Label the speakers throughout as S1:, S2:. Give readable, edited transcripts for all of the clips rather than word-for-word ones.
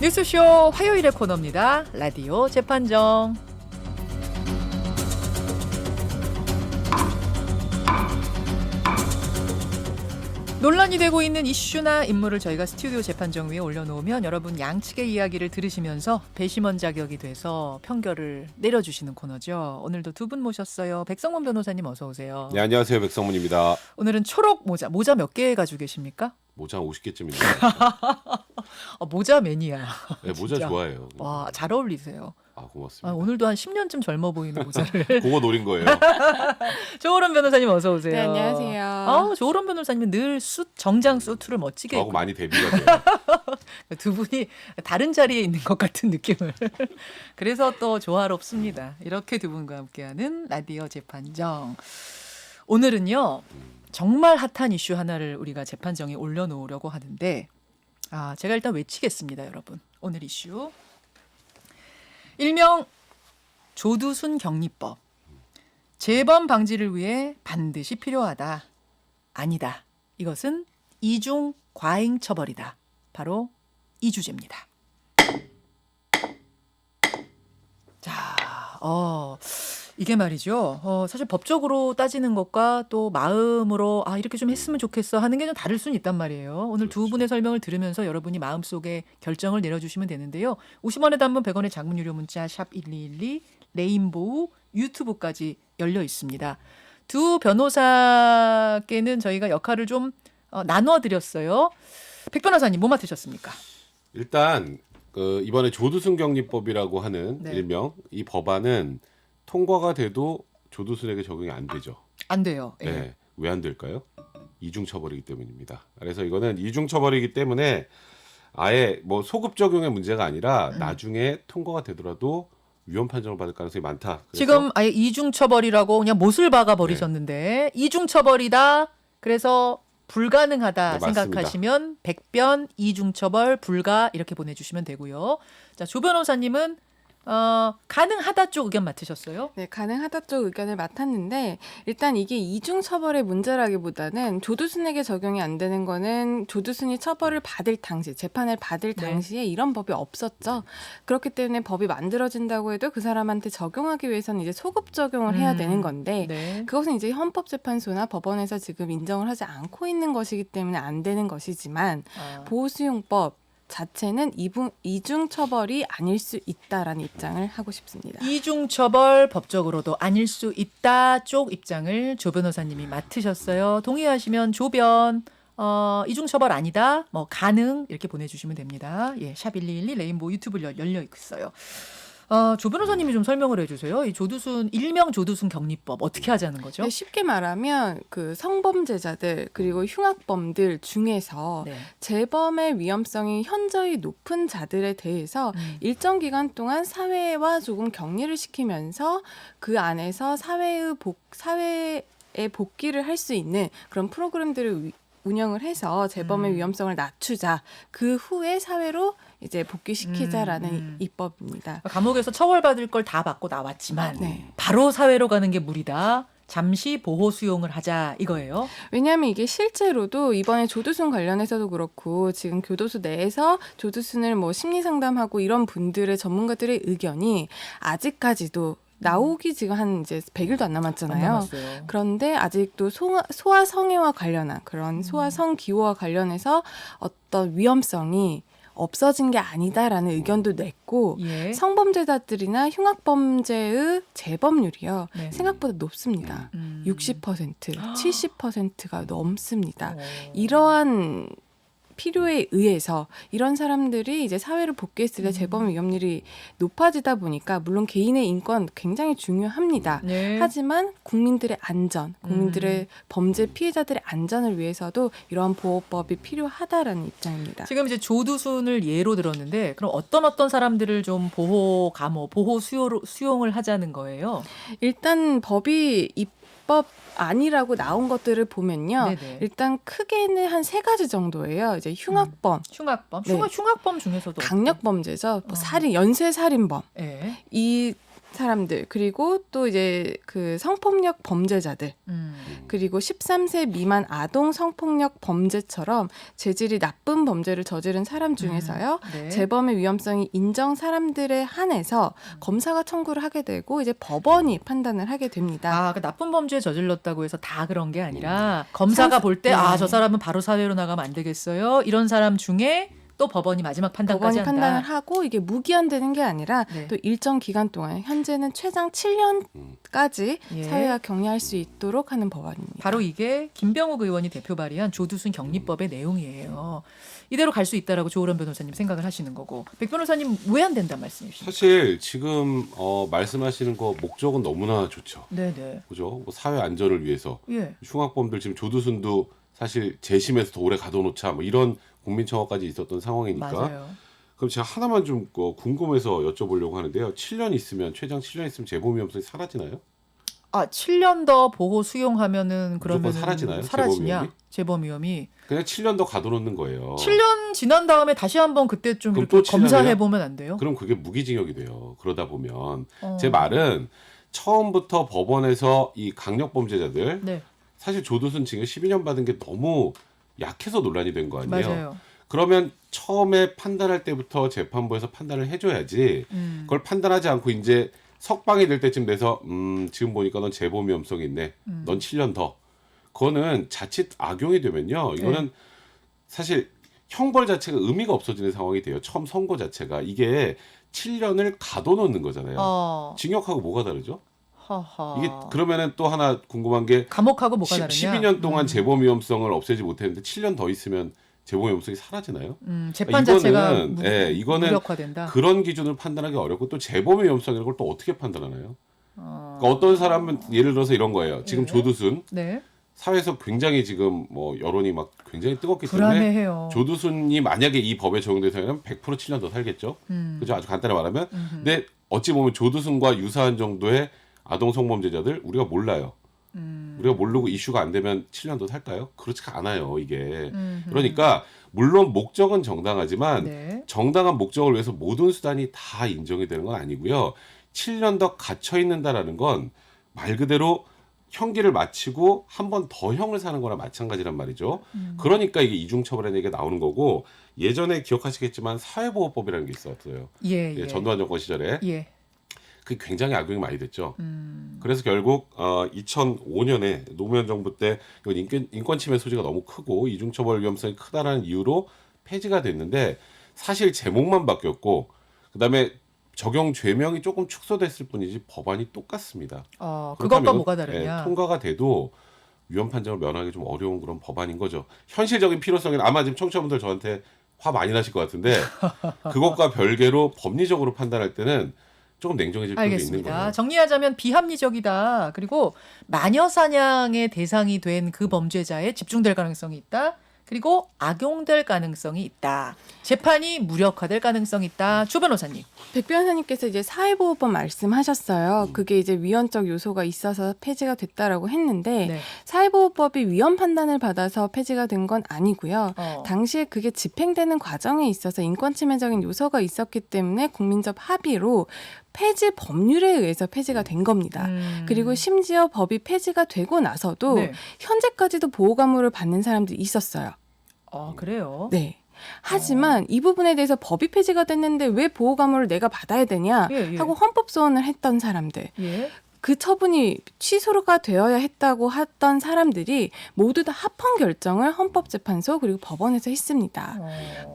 S1: 뉴스쇼 화요일의 코너입니다. 라디오 재판정. 논란이 되고 있는 이슈나 인물을 저희가 스튜디오 재판정 위에 올려놓으면 여러분 양측의 이야기를 들으시면서 배심원 자격이 돼서 판결을 내려주시는 코너죠. 오늘도 두 분 모셨어요. 백성문 변호사님 어서 오세요.
S2: 네, 안녕하세요. 백성문입니다.
S1: 오늘은 초록 모자 몇 개 가지고 계십니까?
S2: 모자 한 50개쯤입니다.
S1: 모자 매니아.
S2: 네, 모자
S1: 진짜.
S2: 좋아해요.
S1: 와, 잘 어울리세요.
S2: 고맙습니다.
S1: 오늘도 한 10년쯤 젊어 보이는 모자를.
S2: 그거 노린 거예요.
S1: 조오론 변호사님 어서 오세요.
S3: 네, 안녕하세요.
S1: 조오론 변호사님은 늘 정장 수트를 멋지게
S2: 저하고
S1: 입고
S2: 많이 대비가 돼요.
S1: 두 분이 다른 자리에 있는 것 같은 느낌을. 그래서 또 조화롭습니다. 이렇게 두 분과 함께하는 라디오 재판정. 오늘은요. 정말 핫한 이슈 하나를 우리가 재판정에 올려놓으려고 하는데 제가 일단 외치겠습니다. 여러분. 오늘 이슈. 일명 조두순 격리법. 재범 방지를 위해 반드시 필요하다. 아니다. 이것은 이중 과잉 처벌이다. 바로 이 주제입니다. 자, 이게 말이죠. 사실 법적으로 따지는 것과 또 마음으로 이렇게 좀 했으면 좋겠어 하는 게 좀 다를 수는 있단 말이에요. 오늘 두 분의 설명을 들으면서 여러분이 마음속에 결정을 내려주시면 되는데요. 50원의 단문 100원의 장문 유료 문자 샵 1212 레인보우 유튜브까지 열려 있습니다. 두 변호사께는 저희가 역할을 좀 나눠드렸어요. 백 변호사님 뭐 맡으셨습니까?
S2: 일단 이번에 조두순 격리법이라고 하는
S1: 네.
S2: 일명 이 법안은 통과가 돼도 조두순에게 적용이 안 되죠.
S1: 안 돼요. 예.
S2: 네. 왜 안 될까요? 이중처벌이기 때문입니다. 그래서 이거는 이중처벌이기 때문에 아예 뭐 소급 적용의 문제가 아니라 나중에 통과가 되더라도 위헌 판정을 받을 가능성이 많다. 그래서
S1: 지금 아예 이중처벌이라고 그냥 못을 박아 버리셨는데 이중처벌이다. 그래서 불가능하다
S2: 네, 맞습니다.
S1: 생각하시면 백변 이중처벌 불가 이렇게 보내주시면 되고요. 자, 조 변호사님은 가능하다 쪽 의견 맡으셨어요?
S3: 네, 가능하다 쪽 의견을 맡았는데 일단 이게 이중 처벌의 문제라기보다는 조두순에게 적용이 안 되는 거는 조두순이 처벌을 받을 당시, 재판을 받을
S1: 네.
S3: 당시에 이런 법이 없었죠. 그렇기 때문에 법이 만들어진다고 해도 그 사람한테 적용하기 위해서는 이제 소급 적용을 해야 되는 건데
S1: 네.
S3: 그것은 이제 헌법재판소나 법원에서 지금 인정을 하지 않고 있는 것이기 때문에 안 되는 것이지만 보호수용법 자체는 이중 처벌이 아닐 수 있다라는 입장을 하고 싶습니다.
S1: 이중처벌 법적으로도 아닐 수 있다 쪽 입장을 조 변호사님이 맡으셨어요. 동의하시면 조변 이중처벌 아니다. 뭐 가능 이렇게 보내주시면 됩니다. 예, 샵 1212 레인보우 유튜브 열려 있어요. 조 변호사님이 좀 설명을 해주세요. 이 일명 조두순 격리법 어떻게 하자는 거죠?
S3: 네, 쉽게 말하면 그 성범죄자들 그리고 흉악범들 중에서
S1: 네.
S3: 재범의 위험성이 현저히 높은 자들에 대해서 일정 기간 동안 사회와 조금 격리를 시키면서 그 안에서 사회에 복귀를 할 수 있는 그런 프로그램들을 운영을 해서 재범의 위험성을 낮추자. 그 후에 사회로 이제 복귀시키자라는 입법입니다.
S1: 감옥에서 처벌받을 걸 다 받고 나왔지만
S3: 네.
S1: 바로 사회로 가는 게 무리다. 잠시 보호 수용을 하자 이거예요.
S3: 왜냐하면 이게 실제로도 이번에 조두순 관련해서도 그렇고 지금 교도소 내에서 조두순을 뭐 심리 상담하고 이런 분들의 전문가들의 의견이 아직까지도 나오기 지금 한 이제 100일도 안 남았잖아요.
S1: 안 남았어요.
S3: 그런데 아직도 소아 성애와 관련한 그런 소아 성기호와 관련해서 어떤 위험성이 없어진 게 아니다라는 의견도 냈고
S1: 예.
S3: 성범죄자들이나 흉악범죄의 재범률이요.
S1: 네.
S3: 생각보다 높습니다. 60%, 70%가 넘습니다.
S1: 어.
S3: 이러한 필요에 의해서 이런 사람들이 이제 사회로 복귀했을 때 재범 위험률이 높아지다 보니까 물론 개인의 인권 굉장히 중요합니다.
S1: 네.
S3: 하지만 국민들의 안전, 국민들의 범죄 피해자들의 안전을 위해서도 이러한 보호법이 필요하다라는 입장입니다.
S1: 지금 이제 조두순을 예로 들었는데 그럼 어떤 사람들을 좀 보호 수용을 하자는 거예요?
S3: 일단 법이 입법 아니라고 나온 것들을 보면요.
S1: 네네.
S3: 일단 크게는 한 3가지 정도예요. 이제 흉악범,
S1: 흉악범,
S3: 네.
S1: 흉악범 중에서도
S3: 강력범죄죠. 뭐
S1: 어.
S3: 살인, 연쇄살인범.
S1: 예.
S3: 이 사람들 그리고 또 이제 그 성폭력 범죄자들 그리고 13세 미만 아동 성폭력 범죄처럼 재질이 나쁜 범죄를 저지른 사람 중에서요.
S1: 네.
S3: 재범의 위험성이 인정 사람들에 한해서 검사가 청구를 하게 되고 이제 법원이 판단을 하게 됩니다.
S1: 아, 그 나쁜 범죄 저질렀다고 해서 다 그런 게 아니라 검사가 볼 때 아,
S3: 네.
S1: 저 사람은 바로 사회로 나가면 안 되겠어요. 이런 사람 중에 또 법원이 마지막 판단까지
S3: 법원이
S1: 한다.
S3: 판단을 하고 이게 무기한되는 게 아니라
S1: 네.
S3: 또 일정 기간 동안 현재는 최장 7년까지
S1: 예.
S3: 사회와 격리할 수 있도록 하는 법안입니다.
S1: 바로 이게 김병욱 의원이 대표 발의한 조두순 격리법의 내용이에요. 이대로 갈 수 있다라고 조으론 변호사님 생각을 하시는 거고 백 변호사님 왜 안 된다는 말씀이시죠?
S2: 사실 지금 말씀하시는 거 목적은 너무나 좋죠.
S1: 네네.
S2: 그죠? 뭐 사회 안전을 위해서
S1: 예.
S2: 흉악범들 지금 조두순도 사실 재심에서 더 오래 가둬놓자 뭐 이런 국민청원까지 있었던 상황이니까.
S1: 맞아요.
S2: 그럼 제가 하나만 좀 궁금해서 여쭤보려고 하는데요. 7년 있으면 최장 7년 있으면 재범 위험성이 사라지나요?
S1: 아, 7년 더 보호 수용하면은 그러면
S2: 무조건 사라지나요?
S1: 사라지냐? 재범 위험이.
S2: 그냥 7년 더 가둬놓는 거예요.
S1: 7년 지난 다음에 다시 한번 그때 좀
S2: 그럼
S1: 이렇게
S2: 또 7년
S1: 검사해
S2: 이요?
S1: 보면 안 돼요?
S2: 그럼 그게 무기징역이 돼요. 그러다 보면
S1: 어.
S2: 제 말은 처음부터 법원에서 이 강력범죄자들
S1: 네.
S2: 사실 조두순 징역 12년 받은 게 너무 약해서 논란이 된 거 아니에요?
S1: 맞아요.
S2: 그러면 처음에 판단할 때부터 재판부에서 판단을 해줘야지 그걸 판단하지 않고 이제 석방이 될 때쯤 돼서 지금 보니까 넌 재범 위험성이 있네. 넌 7년 더. 그거는 자칫 악용이 되면요. 이거는
S1: 네.
S2: 사실 형벌 자체가 의미가 없어지는 상황이 돼요. 처음 선고 자체가. 이게 7년을 가둬놓는 거잖아요. 징역하고 뭐가 다르죠?
S1: 하하.
S2: 이게 그러면은 또 하나 궁금한 게
S1: 감옥하고 뭐가 다르냐?
S2: 12년 동안 재범 위험성을 없애지 못했는데 7년 더 있으면 재범 위험성이 사라지나요?
S1: 재판
S2: 이거는,
S1: 자체가
S2: 이거는
S1: 무력화된다.
S2: 그런 기준을 판단하기 어렵고 또 재범의 위험성이라는 걸 또 어떻게 판단하나요?
S1: 어.
S2: 그러니까 어떤 사람은 예를 들어서 이런 거예요. 지금
S1: 예.
S2: 조두순
S1: 네.
S2: 사회에서 굉장히 지금 뭐 여론이 막 굉장히 뜨겁기 때문에
S1: 불안해해요.
S2: 조두순이 만약에 이 법에 적용돼서는 100% 7년 더 살겠죠. 그죠? 아주 간단히 말하면. 근데 어찌 보면 조두순과 유사한 정도의 아동 성범죄자들 우리가 몰라요. 우리가 모르고 이슈가 안 되면 7년 더 살까요? 그렇지가 않아요, 이게. 그러니까 물론 목적은 정당하지만
S1: 네.
S2: 정당한 목적을 위해서 모든 수단이 다 인정이 되는 건 아니고요. 7년 더 갇혀 있는다라는 건 말 그대로 형기를 마치고 한 번 더 형을 사는 거나 마찬가지란 말이죠. 그러니까 이게 이중처벌이라는 얘기가 나오는 거고 예전에 기억하시겠지만 사회보호법이라는 게 있었어요.
S1: 예, 예.
S2: 전두환 정권 시절에.
S1: 예.
S2: 그게 굉장히 악용이 많이 됐죠. 그래서 결국 2005년에 노무현 정부 때 이건 인권 침해 소지가 너무 크고 이중처벌 위험성이 크다라는 이유로 폐지가 됐는데 사실 제목만 바뀌었고 그다음에 적용 죄명이 조금 축소됐을 뿐이지 법안이 똑같습니다.
S1: 그것과
S2: 그렇다면
S1: 뭐가 다르냐?
S2: 통과가 돼도 위헌 판정을 면하기 좀 어려운 그런 법안인 거죠. 현실적인 필요성은 아마 지금 청취자분들 저한테 화 많이 나실 것 같은데 그것과 별개로 법리적으로 판단할 때는 조금 냉정해질 필요가 있는
S1: 알겠습니다.
S2: 거예요.
S1: 정리하자면 비합리적이다. 그리고 마녀 사냥의 대상이 된 그 범죄자에 집중될 가능성이 있다. 그리고 악용될 가능성이 있다. 재판이 무력화될 가능성이 있다. 주 변호사님.
S3: 백 변호사님께서 이제 사회보호법 말씀하셨어요. 그게 이제 위헌적 요소가 있어서 폐지가 됐다라고 했는데
S1: 네.
S3: 사회보호법이 위헌 판단을 받아서 폐지가 된 건 아니고요.
S1: 어.
S3: 당시에 그게 집행되는 과정에 있어서 인권침해적인 요소가 있었기 때문에 국민적 합의로 폐지 법률에 의해서 폐지가 된 겁니다. 그리고 심지어 법이 폐지가 되고 나서도
S1: 네.
S3: 현재까지도 보호감호를 받는 사람들이 있었어요.
S1: 그래요?
S3: 네. 하지만 이 부분에 대해서 법이 폐지가 됐는데 왜 보호감호를 내가 받아야 되냐
S1: 예, 예.
S3: 하고 헌법소원을 했던 사람들.
S1: 예.
S3: 그 처분이 취소가 되어야 했다고 했던 사람들이 모두 다 합헌 결정을 헌법재판소 그리고 법원에서 했습니다.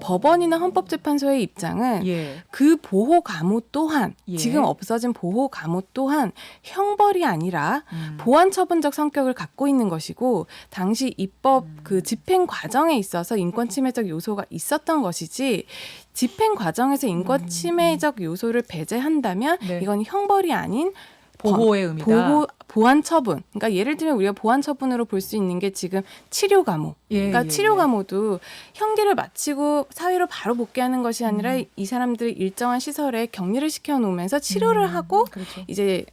S3: 법원이나 헌법재판소의 입장은
S1: 예.
S3: 그 보호 감호 또한
S1: 예.
S3: 지금 없어진 보호 감호 또한 형벌이 아니라 보완 처분적 성격을 갖고 있는 것이고 당시 입법 그 집행 과정에 있어서 인권 침해적 요소가 있었던 것이지 집행 과정에서 인권 침해적 요소를 배제한다면
S1: 네.
S3: 이건 형벌이 아닌
S1: 보호의 의미다.
S3: 보완 처분. 그러니까 예를 들면 우리가 보완 처분으로 볼 수 있는 게 지금 치료 감호.
S1: 예,
S3: 그러니까
S1: 예,
S3: 치료
S1: 예.
S3: 감호도 형기를 마치고 사회로 바로 복귀하는 것이 아니라 이 사람들 일정한 시설에 격리를 시켜 놓으면서 치료를 하고
S1: 그렇죠.
S3: 이제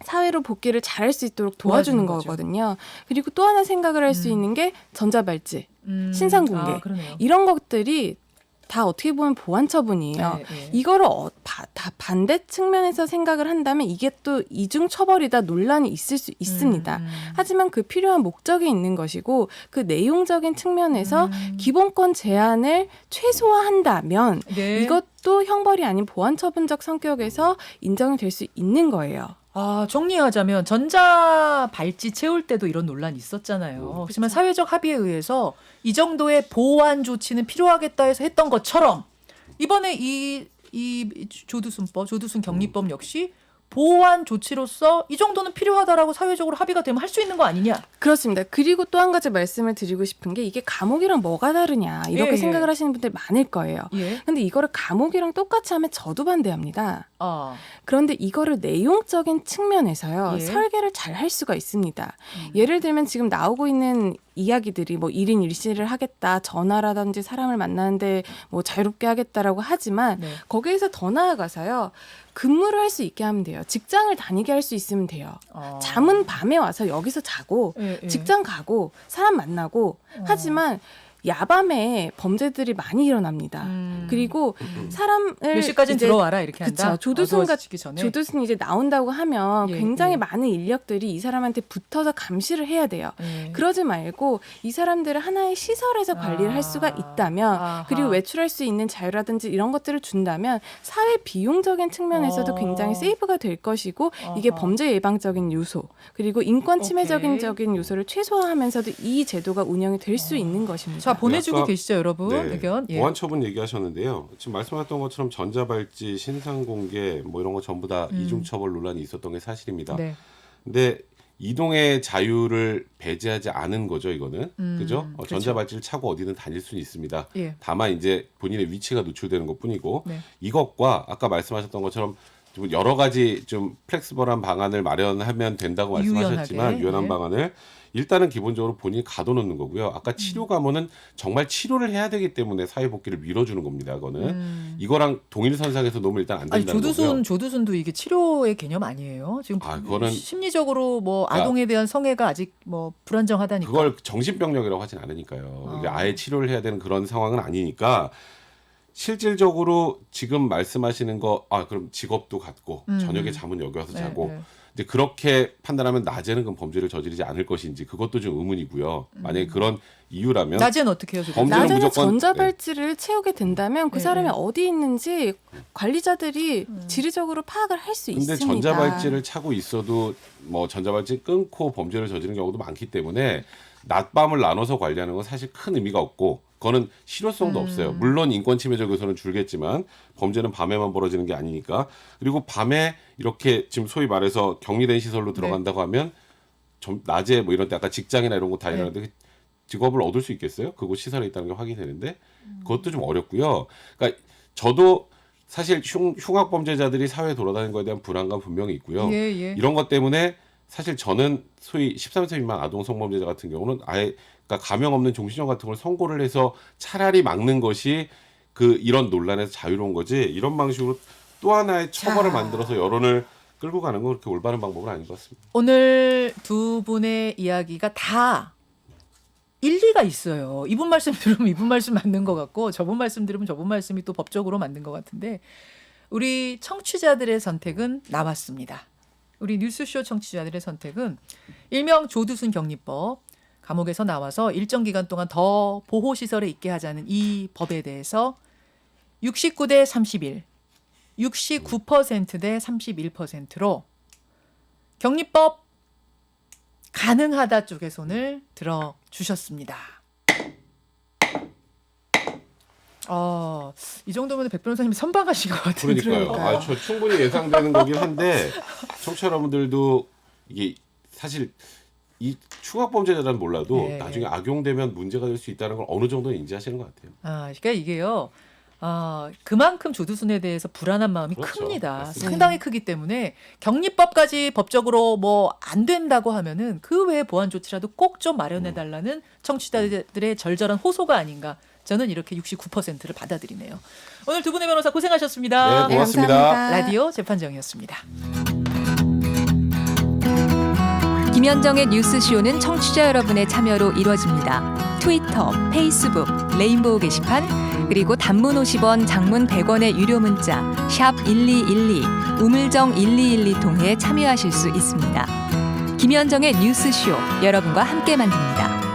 S3: 사회로 복귀를 잘할 수 있도록 도와주는
S1: 도와주는 거죠.
S3: 거거든요. 그리고 또 하나 생각을 할 수 있는 게 전자발찌, 신상공개.
S1: 그러네요.
S3: 이런 것들이 다 어떻게 보면 보완 처분이에요.
S1: 네, 네.
S3: 이거를 다 반대 측면에서 생각을 한다면 이게 또 이중 처벌이다 논란이 있을 수 있습니다. 하지만 그 필요한 목적이 있는 것이고 그 내용적인 측면에서 기본권 제한을 최소화한다면
S1: 네.
S3: 이것도 형벌이 아닌 보완 처분적 성격에서 인정이 될 수 있는 거예요.
S1: 아, 정리하자면 전자 발찌 채울 때도 이런 논란이 있었잖아요. 하지만 사회적 합의에 의해서 이 정도의 보완 조치는 필요하겠다 해서 했던 것처럼 이번에 이 조두순법, 조두순 격리법 역시 보완 조치로서 이 정도는 필요하다라고 사회적으로 합의가 되면 할 수 있는 거 아니냐?
S3: 그렇습니다. 그리고 또 한 가지 말씀을 드리고 싶은 게 이게 감옥이랑 뭐가 다르냐 이렇게
S1: 예,
S3: 생각을
S1: 예.
S3: 하시는 분들 많을 거예요.
S1: 예.
S3: 근데 이거를 감옥이랑 똑같이 하면 저도 반대합니다.
S1: 아,
S3: 그런데 이거를 내용적인 측면에서요.
S1: 예.
S3: 설계를 잘 할 수가 있습니다. 예를 들면 지금 나오고 있는 이야기들이 뭐 1인 1실을 하겠다, 전화라든지 사람을 만나는데 뭐 자유롭게 하겠다라고 하지만
S1: 네.
S3: 거기에서 더 나아가서요. 근무를 할 수 있게 하면 돼요. 직장을 다니게 할 수 있으면 돼요. 잠은 밤에 와서 여기서 자고
S1: 예, 예.
S3: 직장 가고 사람 만나고 하지만 야밤에 범죄들이 많이 일어납니다. 그리고 사람을
S1: 몇 시까지는
S3: 이제
S1: 들어와라 이렇게 한다.
S3: 그쵸. 조두순
S1: 어두워지기 전에.
S3: 조두순이 이제 나온다고 하면
S1: 예,
S3: 굉장히
S1: 예.
S3: 많은 인력들이 이 사람한테 붙어서 감시를 해야 돼요.
S1: 예.
S3: 그러지 말고 이 사람들을 하나의 시설에서 관리를 할 수가 있다면
S1: 아하.
S3: 그리고 외출할 수 있는 자유라든지 이런 것들을 준다면 사회 비용적인 측면에서도 굉장히 세이브가 될 것이고 이게
S1: 아하.
S3: 범죄 예방적인 요소 그리고 인권 침해적인
S1: 오케이.
S3: 요소를 최소화하면서도 이 제도가 운영이 될 수 있는 것입니다.
S1: 자, 보내주고
S2: 아까-
S1: 계시죠, 여러분?
S2: 네.
S1: 의견. 예.
S2: 보안 처분 얘기하셨는데요. 지금 말씀하셨던 것처럼 전자발찌, 신상공개 뭐 이런 거 전부 다 이중 처벌 논란이 있었던 게 사실입니다.
S1: 네.
S2: 근데 이동의 자유를 배제하지 않은 거죠, 이거는. 그죠?
S1: 그렇죠.
S2: 전자발찌를 차고 어디든 다닐 수는 있습니다.
S1: 예.
S2: 다만 이제 본인의 위치가 노출되는 것뿐이고
S1: 네.
S2: 이것과 아까 말씀하셨던 것처럼 좀 여러 가지 좀 플렉스블한 방안을 마련하면 된다고 말씀하셨지만
S1: 유연하게,
S2: 유연한
S1: 예.
S2: 방안을 일단은 기본적으로 본인이 가둬놓는 거고요. 아까 치료 가면은 정말 치료를 해야 되기 때문에 사회복귀를 밀어주는 겁니다. 그거는 이거랑 동일선상에서 놓으면 일단 안
S1: 아니
S2: 된다는 거고요.
S1: 조두순도 이게 치료의 개념 아니에요. 지금
S2: 아, 그거는-
S1: 심리적으로 뭐 아동에 대한 성애가 아직 뭐 불안정하다니까.
S2: 그걸 정신병력이라고 하진 않으니까요. 이게 아예 치료를 해야 되는 그런 상황은 아니니까 실질적으로 지금 말씀하시는 거, 그럼 직업도 갖고 저녁에 잠은 여기 와서
S1: 네,
S2: 자고
S1: 네.
S2: 이제 그렇게 판단하면 낮에는 그럼 범죄를 저지르지 않을 것인지 그것도 좀 의문이고요. 만약에 그런 이유라면
S1: 낮에는 어떻게 해요? 조두순?
S2: 범죄는
S3: 낮에는
S2: 무조건-
S3: 전자발찌를 채우게 된다면 그
S1: 네,
S3: 사람이
S1: 네.
S3: 어디 있는지 관리자들이 지리적으로 파악을 할 수
S2: 근데
S3: 있습니다.
S2: 전자발찌를 차고 있어도 뭐 전자발찌 끊고 범죄를 저지르는 경우도 많기 때문에 낮밤을 나눠서 관리하는 건 사실 큰 의미가 없고 그거는 실효성도 없어요. 물론 인권 침해적 요소는 줄겠지만 범죄는 밤에만 벌어지는 게 아니니까. 그리고 밤에 이렇게 지금 소위 말해서 격리된 시설로 들어간다고 하면 낮에 뭐 이런 때 아까 직장이나 이런 거 다니는데 직업을 얻을 수 있겠어요? 그곳 시설에 있다는 게 확인이 되는데 그것도 좀 어렵고요. 그러니까 저도 사실 흉악 범죄자들이 사회에 돌아다니는 거에 대한 불안감 분명히 있고요.
S1: 예, 예.
S2: 이런 것 때문에 사실 저는 소위 13세 미만 아동 성범죄자 같은 경우는 아예 그러니까 감형 없는 종신형 같은 걸 선고를 해서 차라리 막는 것이 그 이런 논란에서 자유로운 거지 이런 방식으로 또 하나의 처벌을 만들어서 여론을 끌고 가는 건 그렇게 올바른 방법은 아닌 것 같습니다.
S1: 오늘 두 분의 이야기가 다 일리가 있어요. 이분 말씀 들으면 이분 말씀 맞는 것 같고 저분 말씀 들으면 저분 말씀이 또 법적으로 맞는 것 같은데 우리 청취자들의 선택은 나왔습니다. 우리 뉴스쇼 청취자들의 선택은 일명 조두순 격리법 감옥에서 나와서 일정 기간 동안 더 보호시설에 있게 하자는 이 법에 대해서 69대 31, 69% 대 31%로 격리법 가능하다 쪽의 손을 들어주셨습니다. 이 정도면 백 변호사님이 선방하신 것 같은데.
S2: 그러니까요. 저 충분히 예상되는 거긴 한데 청취자 여러분들도 이게 사실 이 흉악범죄자는 몰라도
S1: 네.
S2: 나중에 악용되면 문제가 될 수 있다는 걸 어느 정도는 인지하시는 것 같아요.
S1: 그러니까 이게요. 그만큼 조두순에 대해서 불안한 마음이
S2: 그렇죠.
S1: 큽니다.
S2: 맞습니다.
S1: 상당히 크기 때문에 격리법까지 법적으로 뭐 안 된다고 하면은 그 외의 보완 조치라도 꼭 좀 마련해 달라는 청취자들의 절절한 호소가 아닌가. 저는 이렇게 69%를 받아들이네요. 오늘 두 분의 변호사 고생하셨습니다.
S2: 네, 고맙습니다.
S3: 감사합니다.
S1: 라디오 재판정이었습니다.
S4: 김현정의 뉴스쇼는 청취자 여러분의 참여로 이루어집니다. 트위터, 페이스북, 레인보우 게시판, 그리고 단문 50원, 장문 100원의 유료 문자 샵 1212, 우물정 1212 통해 참여하실 수 있습니다. 김현정의 뉴스쇼 여러분과 함께 만듭니다.